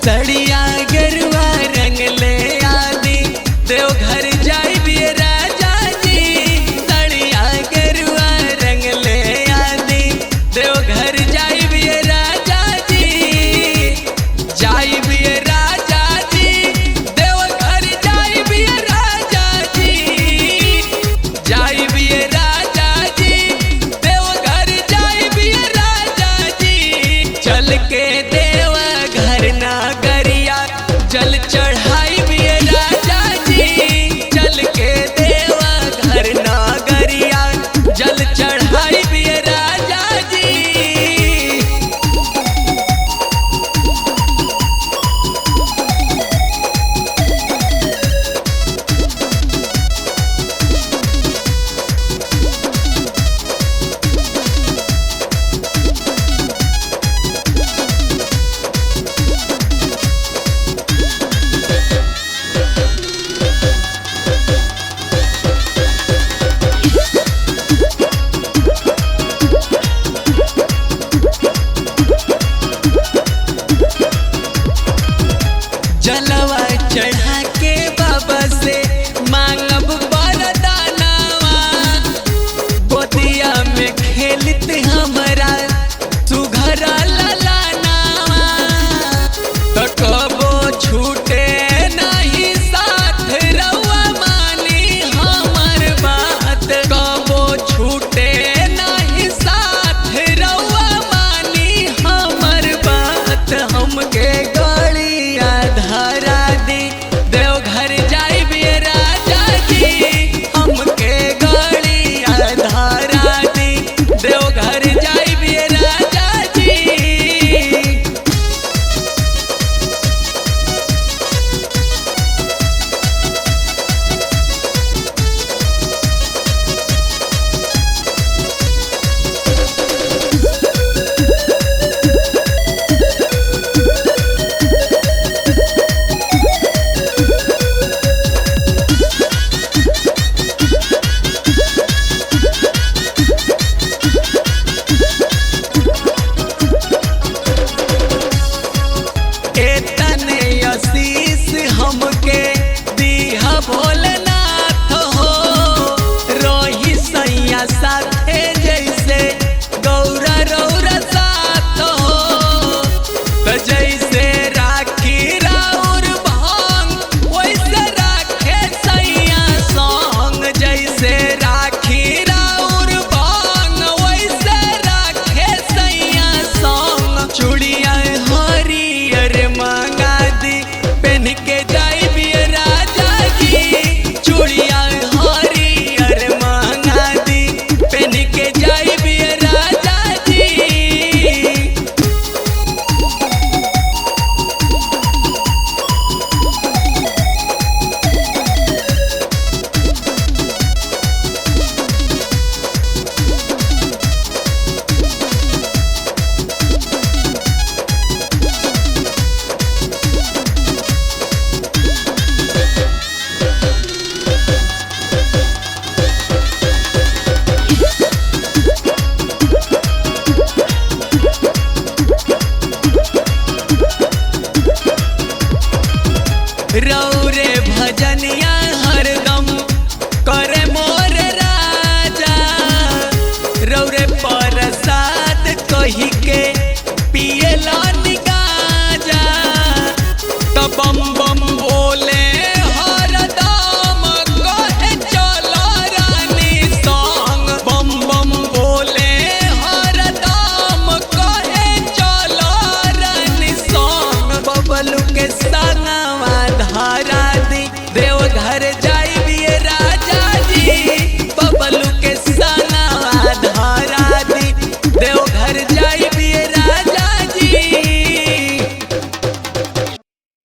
सड़िया गेरुआ रंग ले आदि देवघर जाइए राजा जी। सड़िया गेरुआ रंग ले आदि देवघर जाइए राजा जी। जाइए राजा जी देवघर जाइए राजा जी। जाइए राजा जी देवघर जाइए राजा जी। चल के देवघर नागरिया जल चढ़ाई भी राजा जी। चल के देवघर नागरिया जल चढ़ाई भी राजा जी। जलवा चढ़ा के बाबा से मांगब वरदानवा। गोदिया में खेलत हमरा सुघर ललनावा। तो कबो छूटे नहीं साथ रउआ मानी हमर बात। कबो छूटे नहीं साथ रउआ मानी हमर बात। हमके गड़िया धरा दी देवघर जाइए राजा जी। हमके गड़िया धरा दी देवघर जाइए राजा जी। एतने आशीष हमके दीहा भोलेनाथ हो। रोही सैया साथे जैसे गौरा रौरा साथ हो। तो जैसे राखी राउर भांग वैसे राखे सैया सॉन्ग। जैसे राखी राउर भांग वैसे राखे सैया सॉन्ग। चूड़िया हरियर मंगा दी पहन के जाइए राजा जी। चूड़िया हरियर मंगा दी पहन के जाइए राजा जी। रौ